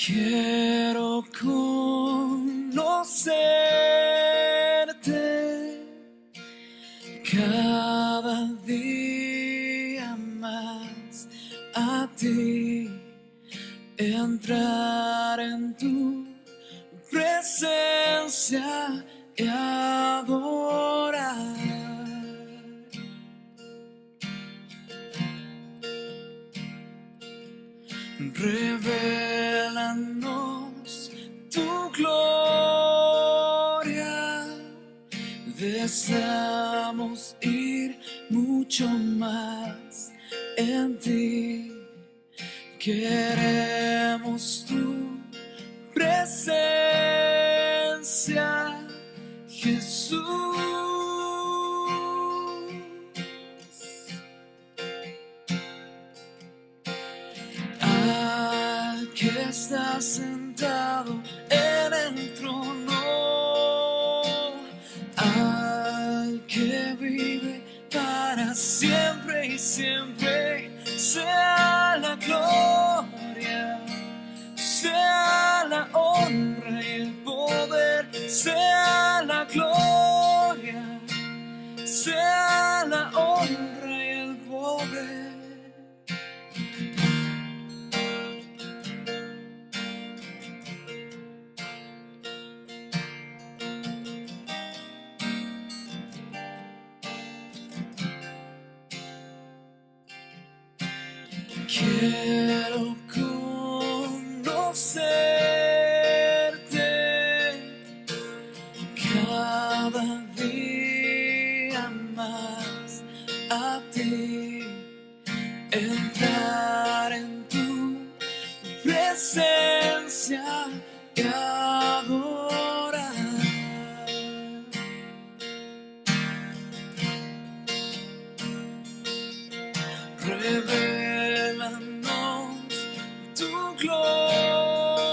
Quiero conocerte cada día más, a ti, entrar en tu presencia y adorar. Revélanos tu gloria, deseamos ir mucho más en ti, queremos tu presencia, Jesús. Que está sentado en el trono, al que vive para siempre y siempre, sea la gloria, sea la honra y el poder, sea la gloria, sea la honra y el poder. Quiero conocerte cada día más, a ti, entrar en tu presencia y adorar. Tu gloria,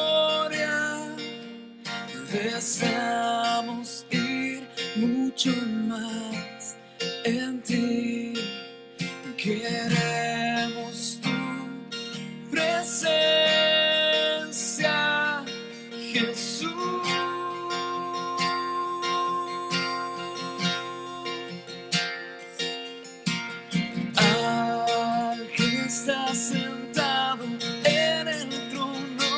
deseamos ir mucho más en ti, queremos tu presencia, Jesús. Al que está sentado en el trono,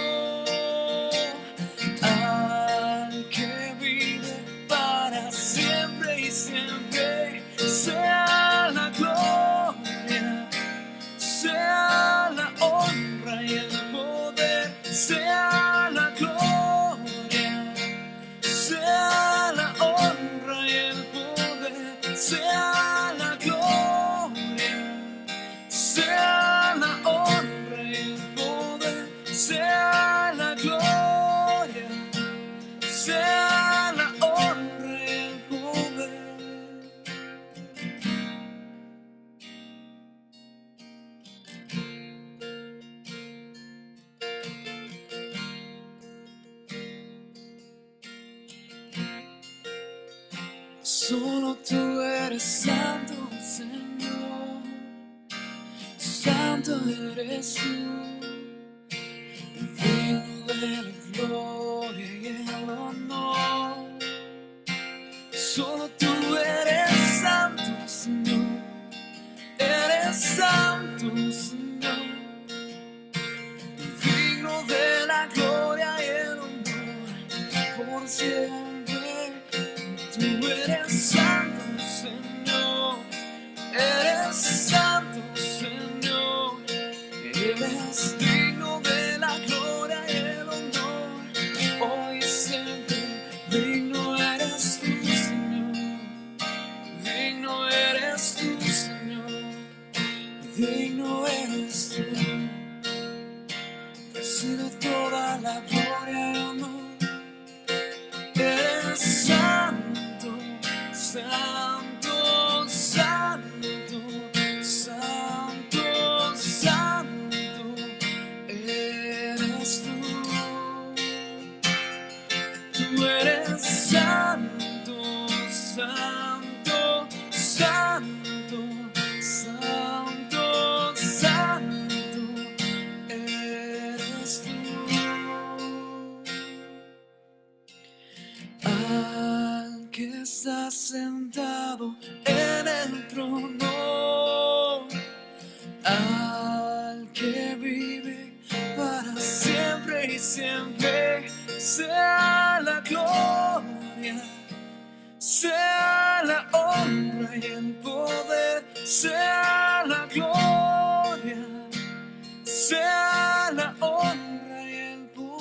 al que vive para siempre y siempre, sea la gloria, sea la honra y el poder, sea la gloria, sea la honra y el poder, sea la gloria, sea la honra y el poder, sea la gloria, sea la honra y el poder. Solo tú eres santo, Señor, santo eres tú, digno de la gloria y el honor. Solo tú eres santo, Señor, eres santo, Señor, digno de la gloria y el honor por siempre. Tú eres santo, Señor, eres santo, Señor, eres digno de la gloria y el honor, hoy y siempre. Digno eres tú, Señor, digno eres tú, Señor, digno eres tú. Recibe toda la gloria y honor. Eres santo, santo santo, santo, santo, santo eres tú. Al que está sentado en el trono, al que vive para siempre y siempre, sea la gloria, sea la honra y el poder, sea la gloria, sea la honra y el poder.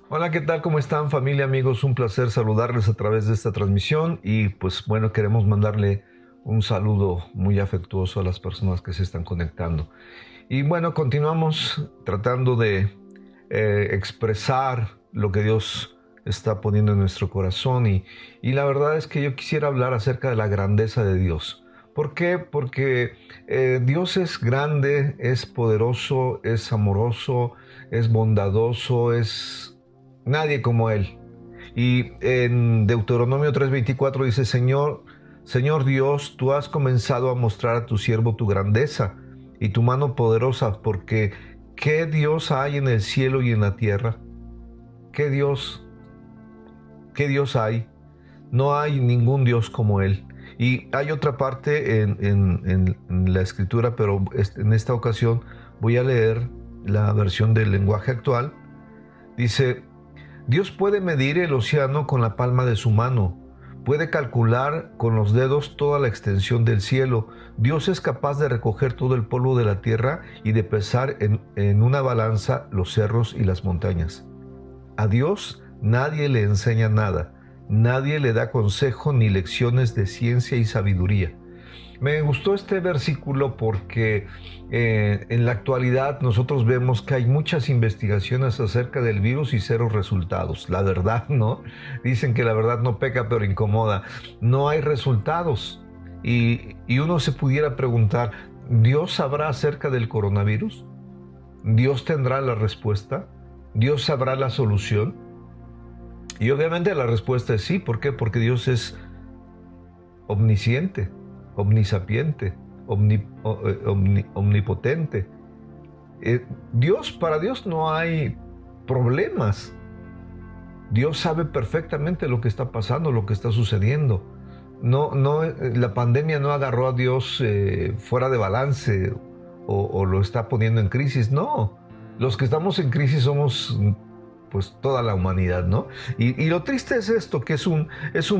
Hola, ¿qué tal? ¿Cómo están, familia, amigos? Un placer saludarles a través de esta transmisión y pues bueno, queremos mandarle un saludo muy afectuoso a las personas que se están conectando. Y bueno, continuamos tratando de expresar lo que Dios está poniendo en nuestro corazón y la verdad es que yo quisiera hablar acerca de la grandeza de Dios. ¿Por qué? Porque Dios es grande, es poderoso, es amoroso, es bondadoso, es nadie como Él. Y en Deuteronomio 3:24 dice: Señor Dios, tú has comenzado a mostrar a tu siervo tu grandeza y tu mano poderosa, porque ¿qué Dios hay en el cielo y en la tierra? ¿Qué Dios hay? No hay ningún Dios como Él. Y hay otra parte en la escritura, pero en esta ocasión voy a leer la versión del lenguaje actual. Dice: Dios puede medir el océano con la palma de su mano, puede calcular con los dedos toda la extensión del cielo. Dios es capaz de recoger todo el polvo de la tierra y de pesar en una balanza los cerros y las montañas. A Dios nadie le enseña nada, nadie le da consejo ni lecciones de ciencia y sabiduría. Me gustó este versículo porque en la actualidad nosotros vemos que hay muchas investigaciones acerca del virus y cero resultados. La verdad, ¿no? Dicen que la verdad no peca, pero incomoda. No hay resultados. Y uno se pudiera preguntar, ¿Dios sabrá acerca del coronavirus? ¿Dios tendrá la respuesta? ¿Dios sabrá la solución? Y obviamente la respuesta es sí. ¿Por qué? Porque Dios es omnisciente, omnisapiente, omnipotente. Para Dios no hay problemas. Dios sabe perfectamente lo que está pasando, lo que está sucediendo. La pandemia no agarró a Dios fuera de balance o lo está poniendo en crisis. No, los que estamos en crisis somos pues toda la humanidad, ¿no? Y lo triste es esto, que es un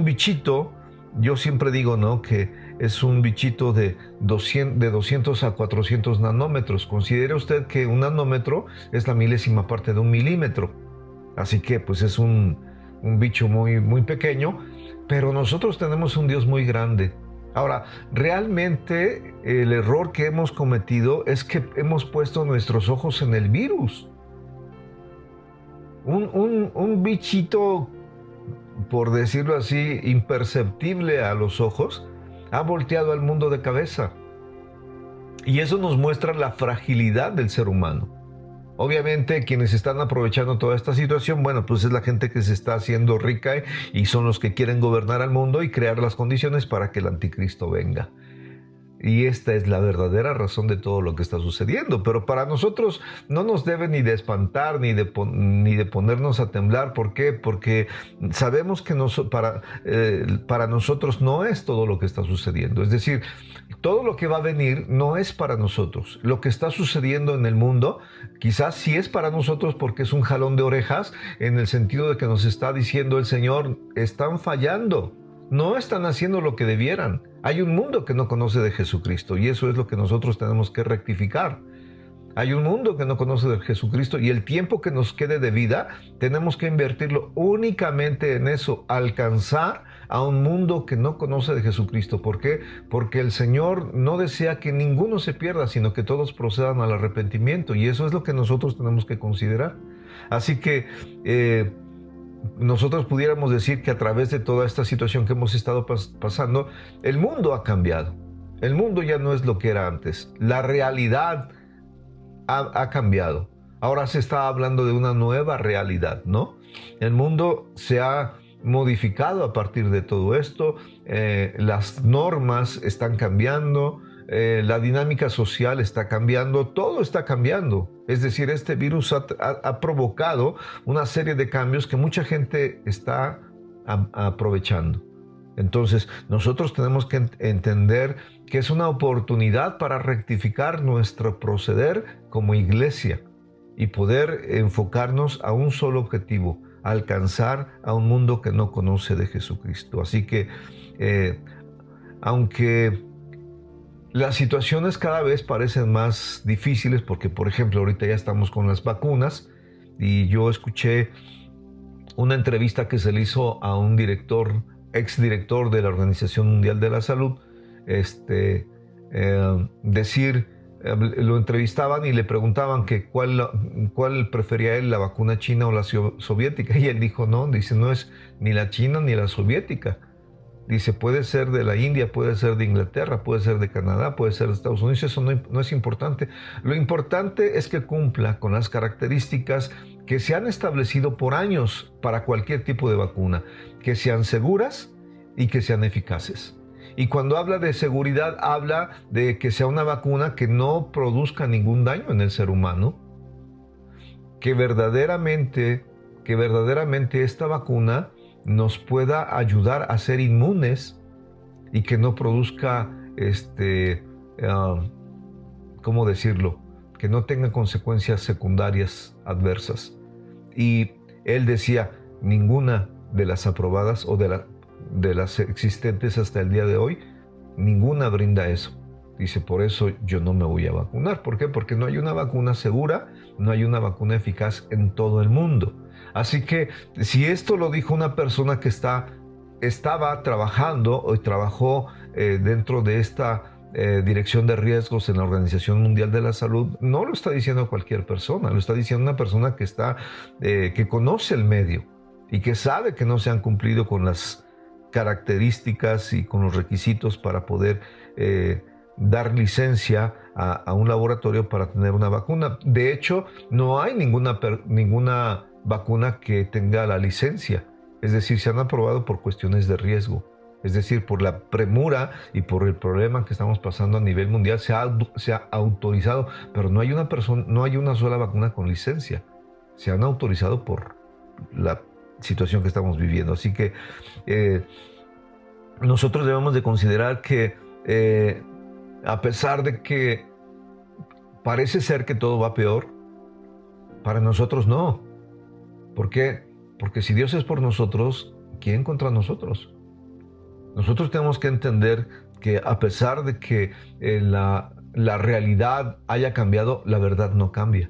bichito. Yo siempre digo, ¿no?, que es un bichito de 200 a 400 nanómetros. Considere usted que un nanómetro es la milésima parte de un milímetro. Así que pues es un bicho muy, muy pequeño, pero nosotros tenemos un Dios muy grande. Ahora, realmente el error que hemos cometido es que hemos puesto nuestros ojos en el virus. Un bichito, por decirlo así, imperceptible a los ojos, ha volteado al mundo de cabeza. Y eso nos muestra la fragilidad del ser humano. Obviamente quienes están aprovechando toda esta situación, bueno, pues es la gente que se está haciendo rica y son los que quieren gobernar al mundo y crear las condiciones para que el anticristo venga. Y esta es la verdadera razón de todo lo que está sucediendo. Pero para nosotros no nos debe ni de espantar ni de ponernos a temblar. ¿Por qué? Porque sabemos que para nosotros no es todo lo que está sucediendo. Es decir, todo lo que va a venir no es para nosotros. Lo que está sucediendo en el mundo quizás sí es para nosotros porque es un jalón de orejas, en el sentido de que nos está diciendo el Señor: están fallando. No están haciendo lo que debieran. Hay un mundo que no conoce de Jesucristo y eso es lo que nosotros tenemos que rectificar. Hay un mundo que no conoce de Jesucristo y el tiempo que nos quede de vida tenemos que invertirlo únicamente en eso, alcanzar a un mundo que no conoce de Jesucristo. ¿Por qué? Porque el Señor no desea que ninguno se pierda, sino que todos procedan al arrepentimiento, y eso es lo que nosotros tenemos que considerar. Así que nosotros pudiéramos decir que a través de toda esta situación que hemos estado pasando, el mundo ha cambiado. El mundo ya no es lo que era antes. La realidad ha cambiado. Ahora se está hablando de una nueva realidad, ¿no? El mundo se ha modificado a partir de todo esto. Las normas están cambiando. La dinámica social está cambiando, todo está cambiando. Es decir, este virus ha provocado una serie de cambios que mucha gente está aprovechando. Entonces, nosotros tenemos que entender que es una oportunidad para rectificar nuestro proceder como iglesia y poder enfocarnos a un solo objetivo: alcanzar a un mundo que no conoce de Jesucristo. Así que, aunque las situaciones cada vez parecen más difíciles, porque por ejemplo ahorita ya estamos con las vacunas, y yo escuché una entrevista que se le hizo a un exdirector de la Organización Mundial de la Salud, lo entrevistaban y le preguntaban que cuál prefería él, la vacuna china o la soviética, y él dijo no es ni la china ni la soviética. Dice, puede ser de la India, puede ser de Inglaterra, puede ser de Canadá, puede ser de Estados Unidos, eso no es importante. Lo importante es que cumpla con las características que se han establecido por años para cualquier tipo de vacuna, que sean seguras y que sean eficaces. Y cuando habla de seguridad, habla de que sea una vacuna que no produzca ningún daño en el ser humano, que verdaderamente esta vacuna nos pueda ayudar a ser inmunes y que no produzca, ¿cómo decirlo? Que no tenga consecuencias secundarias adversas. Y él decía, ninguna de las aprobadas o de las existentes hasta el día de hoy, ninguna brinda eso. Dice, por eso yo no me voy a vacunar. ¿Por qué? Porque no hay una vacuna segura, no hay una vacuna eficaz en todo el mundo. Así que si esto lo dijo una persona que estaba trabajando o trabajó dentro de esta dirección de riesgos en la Organización Mundial de la Salud, no lo está diciendo cualquier persona, lo está diciendo una persona que conoce el medio y que sabe que no se han cumplido con las características y con los requisitos para poder dar licencia a un laboratorio para tener una vacuna. De hecho, no hay ninguna vacuna que tenga la licencia. Es decir, se han aprobado por cuestiones de riesgo. Es decir, por la premura y por el problema que estamos pasando a nivel mundial, se ha autorizado, pero no hay una sola vacuna con licencia. Se han autorizado por la situación que estamos viviendo. Así que nosotros debemos de considerar que a pesar de que parece ser que todo va peor, para nosotros no. ¿Por qué? Porque si Dios es por nosotros, ¿quién contra nosotros? Nosotros tenemos que entender que a pesar de que la realidad haya cambiado, la verdad no cambia.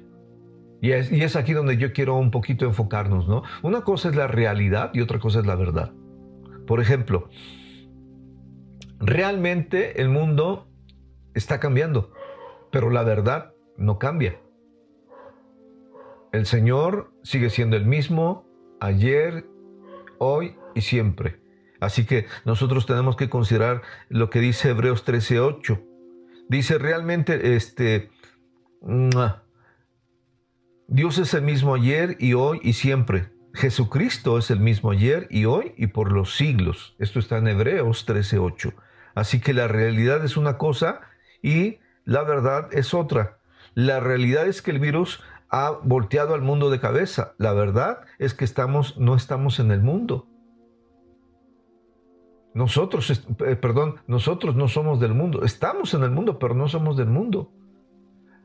Y es aquí donde yo quiero un poquito enfocarnos, ¿no? Una cosa es la realidad y otra cosa es la verdad. Por ejemplo, realmente el mundo está cambiando, pero la verdad no cambia. El Señor sigue siendo el mismo ayer, hoy y siempre. Así que nosotros tenemos que considerar lo que dice Hebreos 13:8. Dice realmente, Dios es el mismo ayer y hoy y siempre. Jesucristo es el mismo ayer y hoy y por los siglos. Esto está en Hebreos 13:8. Así que la realidad es una cosa y la verdad es otra. La realidad es que el virus ha volteado al mundo de cabeza. La verdad es que no estamos en el mundo. Nosotros no somos del mundo. Estamos en el mundo, pero no somos del mundo.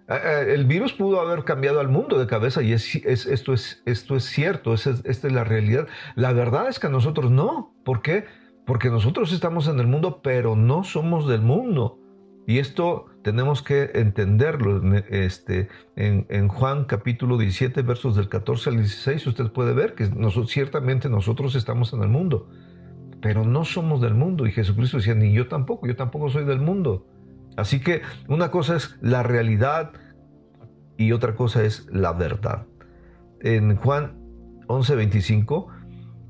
El virus pudo haber cambiado al mundo de cabeza y esto es cierto, esta es la realidad. La verdad es que nosotros no. ¿Por qué? Porque nosotros estamos en el mundo, pero no somos del mundo. Y esto tenemos que entenderlo. En Juan capítulo 17, versos del 14 al 16, usted puede ver que ciertamente nosotros estamos en el mundo, pero no somos del mundo. Y Jesucristo decía, ni yo tampoco soy del mundo. Así que una cosa es la realidad y otra cosa es la verdad. En Juan 11:25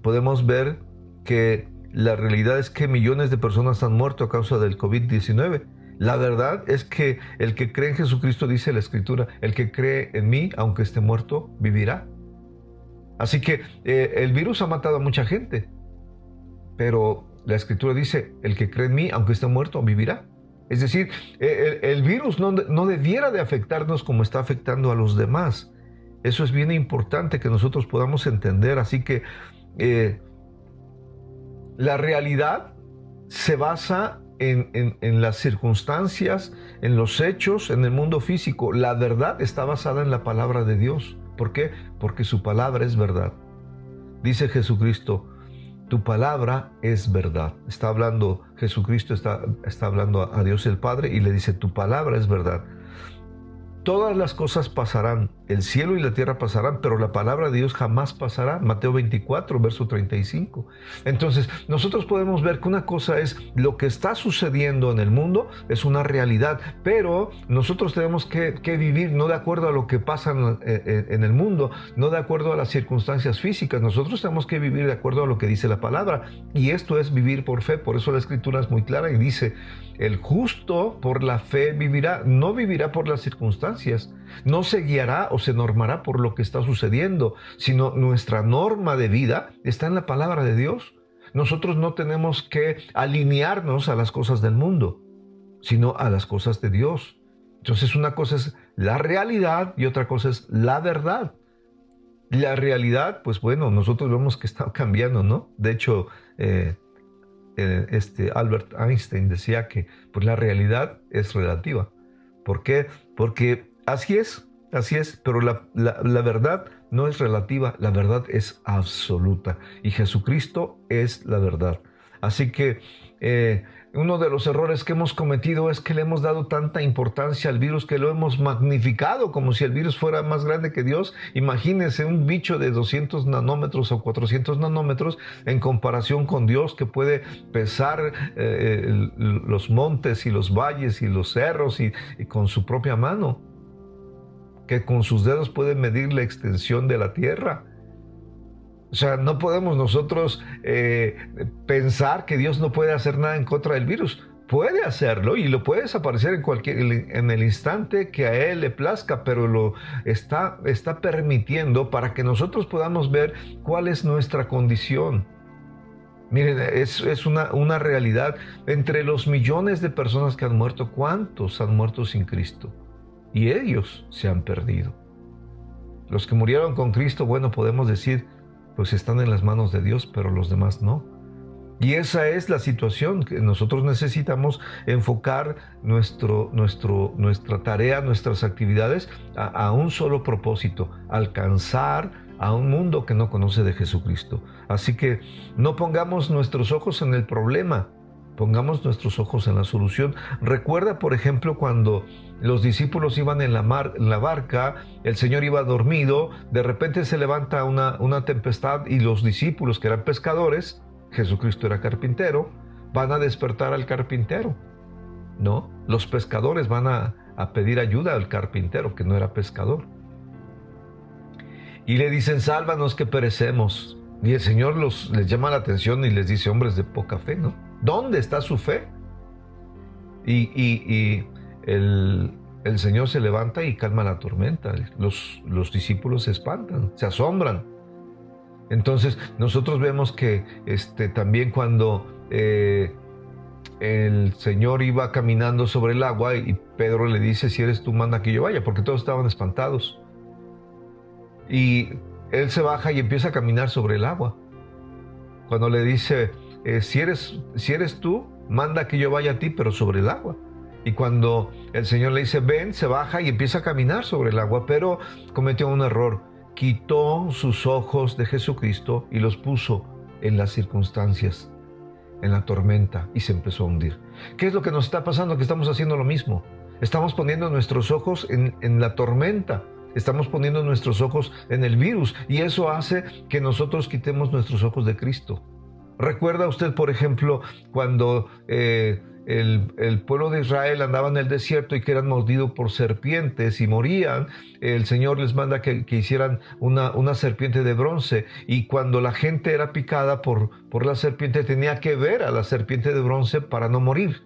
podemos ver que la realidad es que millones de personas han muerto a causa del COVID-19. La verdad es que el que cree en Jesucristo, dice la Escritura, el que cree en mí, aunque esté muerto, vivirá. Así que el virus ha matado a mucha gente, pero la Escritura dice, el que cree en mí, aunque esté muerto, vivirá. Es decir, el virus no debiera de afectarnos como está afectando a los demás. Eso es bien importante que nosotros podamos entender. Así que la realidad se basa en las circunstancias, en los hechos, en el mundo físico. La verdad está basada en la palabra de Dios. ¿Por qué? Porque su palabra es verdad. Dice Jesucristo, tu palabra es verdad. Está hablando, Jesucristo está hablando a Dios el Padre y le dice, tu palabra es verdad. Todas las cosas pasarán, el cielo y la tierra pasarán, pero la palabra de Dios jamás pasará. Mateo 24, verso 35. Entonces, nosotros podemos ver que una cosa es lo que está sucediendo en el mundo, es una realidad, pero nosotros tenemos que vivir no de acuerdo a lo que pasa en el mundo, no de acuerdo a las circunstancias físicas. Nosotros tenemos que vivir de acuerdo a lo que dice la palabra, y esto es vivir por fe. Por eso la Escritura es muy clara y dice, el justo por la fe vivirá, no vivirá por las circunstancias, no se guiará o se normará por lo que está sucediendo, sino nuestra norma de vida está en la palabra de Dios. Nosotros no tenemos que alinearnos a las cosas del mundo, sino a las cosas de Dios. Entonces una cosa es la realidad y otra cosa es la verdad. La realidad, pues bueno, nosotros vemos que está cambiando, ¿no? De hecho, Albert Einstein decía que pues, la realidad es relativa. ¿Por qué? Porque así es, pero la verdad no es relativa, la verdad es absoluta y Jesucristo es la verdad. Así que uno de los errores que hemos cometido es que le hemos dado tanta importancia al virus que lo hemos magnificado como si el virus fuera más grande que Dios. Imagínense un bicho de 200 nanómetros o 400 nanómetros en comparación con Dios, que puede pesar los montes y los valles y los cerros y con su propia mano, que con sus dedos puede medir la extensión de la tierra. O sea, no podemos nosotros pensar que Dios no puede hacer nada en contra del virus. Puede hacerlo y lo puede desaparecer en el instante que a Él le plazca, pero lo está permitiendo para que nosotros podamos ver cuál es nuestra condición. Miren, es una realidad. Entre los millones de personas que han muerto, ¿cuántos han muerto sin Cristo? Y ellos se han perdido. Los que murieron con Cristo, bueno, podemos decir, pues están en las manos de Dios, pero los demás no. Y esa es la situación que nosotros necesitamos enfocar nuestra tarea, nuestras actividades a un solo propósito: alcanzar a un mundo que no conoce de Jesucristo. Así que no pongamos nuestros ojos en el problema, pongamos nuestros ojos en la solución. Recuerda, por ejemplo, cuando los discípulos iban en la barca, el Señor iba dormido, de repente se levanta una tempestad y los discípulos, que eran pescadores, Jesucristo era carpintero, van a despertar al carpintero, ¿no? Los pescadores van a pedir ayuda al carpintero, que no era pescador. Y le dicen, sálvanos que perecemos. Y el Señor les llama la atención y les dice, hombres de poca fe, ¿no? ¿Dónde está su fe? Y el Señor se levanta y calma la tormenta. Los discípulos se espantan, se asombran. Entonces nosotros vemos que también cuando el Señor iba caminando sobre el agua y Pedro le dice, si eres tú, manda que yo vaya, porque todos estaban espantados. Y él se baja y empieza a caminar sobre el agua. Cuando le dice, si eres tú, manda que yo vaya a ti, pero sobre el agua. Y cuando el Señor le dice, ven, se baja y empieza a caminar sobre el agua, pero cometió un error. Quitó sus ojos de Jesucristo y los puso en las circunstancias, en la tormenta, y se empezó a hundir. ¿Qué es lo que nos está pasando? Que estamos haciendo lo mismo. Estamos poniendo nuestros ojos en la tormenta. Estamos poniendo nuestros ojos en el virus, y eso hace que nosotros quitemos nuestros ojos de Cristo. ¿Recuerda usted, por ejemplo, cuando el pueblo de Israel andaba en el desierto y que eran mordidos por serpientes y morían? El Señor les manda que hicieran una serpiente de bronce, y cuando la gente era picada por la serpiente tenía que ver a la serpiente de bronce para no morir.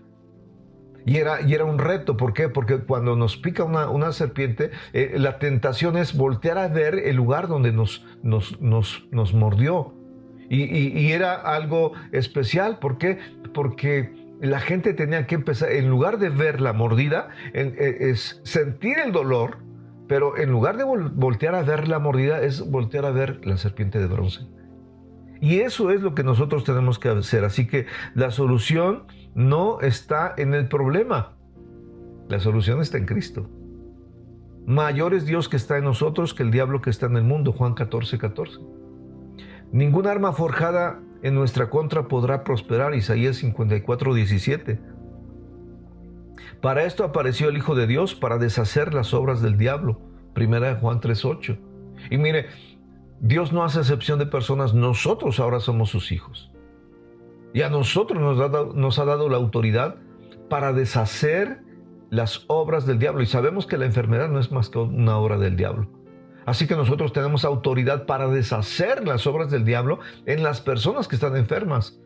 Y era un reto. ¿Por qué? Porque cuando nos pica una serpiente, la tentación es voltear a ver el lugar donde nos mordió. Y era algo especial. ¿Por qué? Porque la gente tenía que empezar, en lugar de ver la mordida, es sentir el dolor, pero en lugar de voltear a ver la mordida, es voltear a ver la serpiente de bronce. Y eso es lo que nosotros tenemos que hacer. Así que la solución no está en el problema. La solución está en Cristo. Mayor es Dios que está en nosotros que el diablo que está en el mundo. Juan 14:14. Ningún arma forjada en nuestra contra podrá prosperar. Isaías 54:17. Para esto apareció el Hijo de Dios, para deshacer las obras del diablo. Primera de Juan 3:8. Y mire, Dios no hace excepción de personas. Nosotros ahora somos sus hijos. Y a nosotros nos ha dado la autoridad para deshacer las obras del diablo. Y sabemos que la enfermedad no es más que una obra del diablo. Así que nosotros tenemos autoridad para deshacer las obras del diablo en las personas que están enfermas.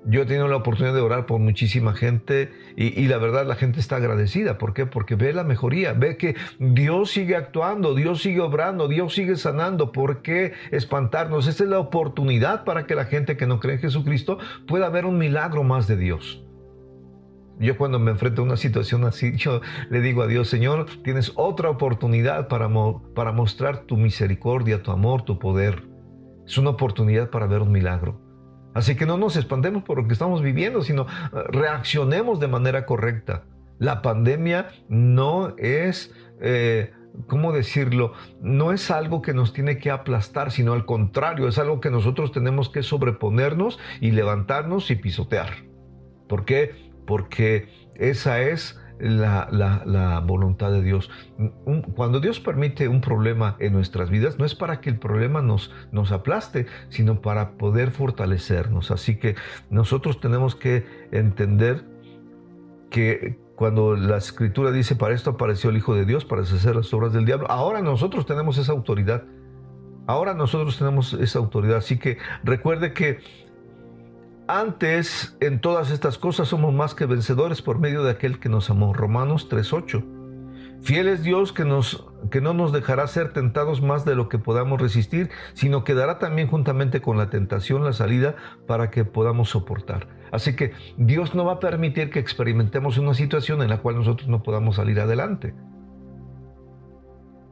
Yo he tenido la oportunidad de orar por muchísima gente y la verdad la gente está agradecida. ¿Por qué? Porque ve la mejoría, ve que Dios sigue actuando, Dios sigue obrando, Dios sigue sanando. ¿Por qué espantarnos? Esta es la oportunidad para que la gente que no cree en Jesucristo pueda ver un milagro más de Dios. Yo cuando me enfrento a una situación así, yo le digo a Dios: Señor, tienes otra oportunidad para mostrar tu misericordia, tu amor, tu poder. Es una oportunidad para ver un milagro. Así que no nos espantemos por lo que estamos viviendo, sino reaccionemos de manera correcta. La pandemia no es, ¿cómo decirlo? No es algo que nos tiene que aplastar, sino al contrario, es algo que nosotros tenemos que sobreponernos y levantarnos y pisotear. ¿Por qué? Porque esa es la voluntad de Dios. Cuando Dios permite un problema en nuestras vidas, no es para que el problema nos aplaste, sino para poder fortalecernos. Así que nosotros tenemos que entender que cuando la Escritura dice: para esto apareció el Hijo de Dios, para deshacer las obras del diablo, ahora nosotros tenemos esa autoridad. Ahora nosotros tenemos esa autoridad. Así que recuerde que antes, en todas estas cosas somos más que vencedores por medio de aquel que nos amó. Romanos 3:8. Fiel es Dios que no nos dejará ser tentados más de lo que podamos resistir, sino que dará también juntamente con la tentación la salida para que podamos soportar. Así que Dios no va a permitir que experimentemos una situación en la cual nosotros no podamos salir adelante.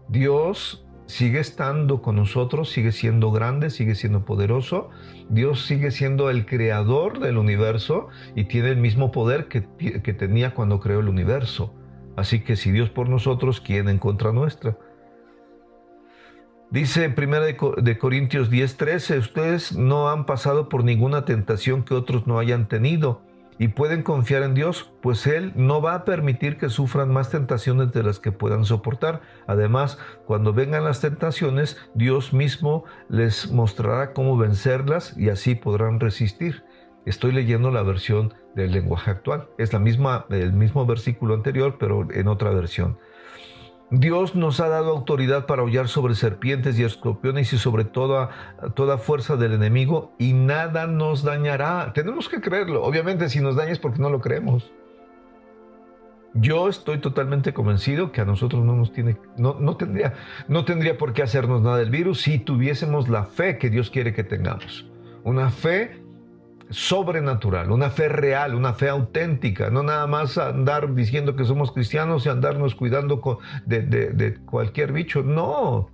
Dios sigue estando con nosotros, sigue siendo grande, sigue siendo poderoso. Dios sigue siendo el creador del universo y tiene el mismo poder que tenía cuando creó el universo. Así que si Dios por nosotros, ¿quién en contra nuestra? Dice en 1 de Corintios 10:13, ustedes no han pasado por ninguna tentación que otros no hayan tenido y pueden confiar en Dios, pues Él no va a permitir que sufran más tentaciones de las que puedan soportar. Además, cuando vengan las tentaciones, Dios mismo les mostrará cómo vencerlas y así podrán resistir. Estoy leyendo la versión del lenguaje actual. Es el mismo versículo anterior, pero en otra versión. Dios nos ha dado autoridad para hollar sobre serpientes y escorpiones y sobre toda fuerza del enemigo, y nada nos dañará. Tenemos que creerlo. Obviamente, si nos daña es porque no lo creemos. Yo estoy totalmente convencido que a nosotros no tendría por qué hacernos nada el virus si tuviésemos la fe que Dios quiere que tengamos. Una fe sobrenatural, una fe real, una fe auténtica, no nada más andar diciendo que somos cristianos y andarnos cuidando de cualquier bicho. No,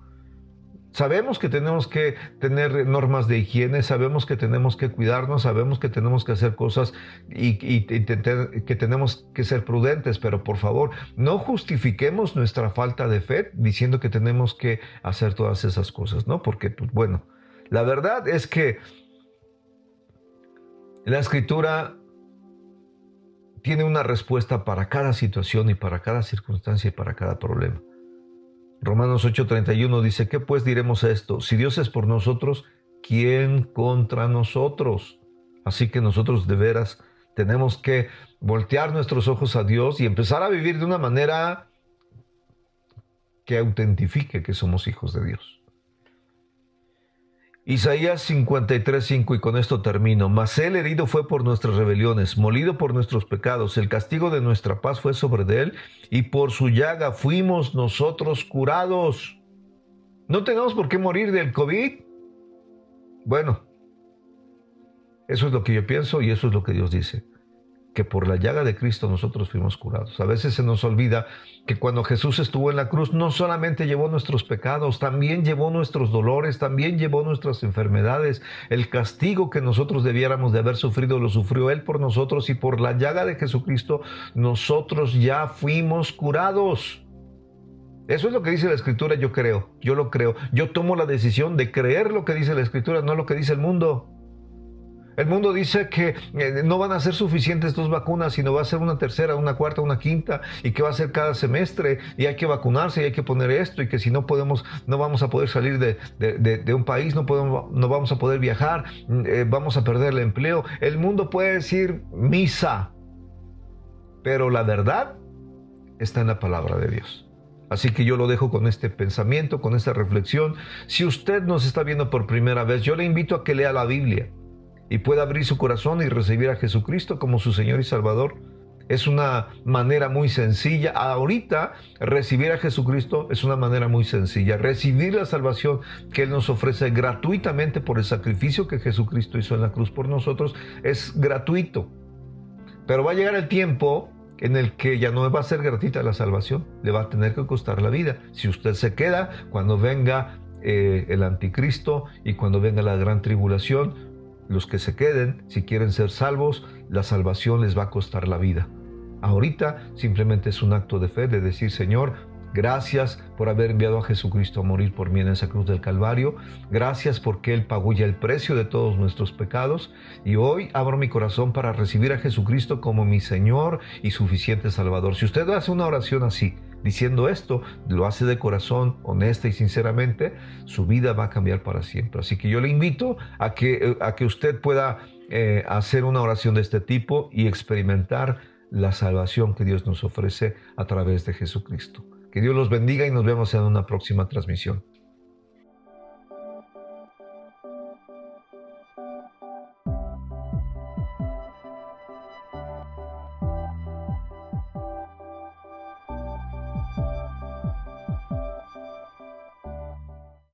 sabemos que tenemos que tener normas de higiene, sabemos que tenemos que cuidarnos, sabemos que tenemos que hacer cosas y que tenemos que ser prudentes, pero por favor, no justifiquemos nuestra falta de fe diciendo que tenemos que hacer todas esas cosas, ¿no? Porque, pues, bueno, la verdad es que la Escritura tiene una respuesta para cada situación y para cada circunstancia y para cada problema. Romanos 8:31 dice: ¿qué pues diremos a esto? Si Dios es por nosotros, ¿quién contra nosotros? Así que nosotros de veras tenemos que voltear nuestros ojos a Dios y empezar a vivir de una manera que autentifique que somos hijos de Dios. Isaías 53:5, y con esto termino. Mas él herido fue por nuestras rebeliones, molido por nuestros pecados. El castigo de nuestra paz fue sobre de él, y por su llaga fuimos nosotros curados. ¿No tenemos por qué morir del COVID? Bueno, eso es lo que yo pienso y eso es lo que Dios dice. Que por la llaga de Cristo nosotros fuimos curados. A veces se nos olvida que cuando Jesús estuvo en la cruz no solamente llevó nuestros pecados, también llevó nuestros dolores, también llevó nuestras enfermedades. El castigo que nosotros debiéramos de haber sufrido lo sufrió Él por nosotros, y por la llaga de Jesucristo nosotros ya fuimos curados. Eso es lo que dice la Escritura, yo creo, yo lo creo. Yo tomo la decisión de creer lo que dice la Escritura, no lo que dice el mundo. El mundo dice que no van a ser suficientes 2 vacunas, sino va a ser una tercera, una cuarta, una quinta, y que va a ser cada semestre, y hay que vacunarse, y hay que poner esto, y que si no podemos, no vamos a poder salir de un país, no vamos a poder viajar, vamos a perder el empleo. El mundo puede decir misa, pero la verdad está en la palabra de Dios. Así que yo lo dejo con este pensamiento, con esta reflexión. Si usted nos está viendo por primera vez, yo le invito a que lea la Biblia y pueda abrir su corazón y recibir a Jesucristo como su Señor y Salvador. Es una manera muy sencilla. Ahorita recibir a Jesucristo es una manera muy sencilla. Recibir la salvación que Él nos ofrece gratuitamente por el sacrificio que Jesucristo hizo en la cruz por nosotros es gratuito. Pero va a llegar el tiempo en el que ya no va a ser gratuita la salvación, le va a tener que costar la vida. Si usted se queda, cuando venga el anticristo y cuando venga la gran tribulación, los que se queden, si quieren ser salvos, la salvación les va a costar la vida. Ahorita simplemente es un acto de fe, de decir: Señor, gracias por haber enviado a Jesucristo a morir por mí en esa cruz del Calvario. Gracias porque Él pagó ya el precio de todos nuestros pecados. Y hoy abro mi corazón para recibir a Jesucristo como mi Señor y suficiente Salvador. Si usted hace una oración así, diciendo esto, lo hace de corazón, honesta y sinceramente, su vida va a cambiar para siempre. Así que yo le invito a que usted pueda hacer una oración de este tipo y experimentar la salvación que Dios nos ofrece a través de Jesucristo. Que Dios los bendiga y nos vemos en una próxima transmisión.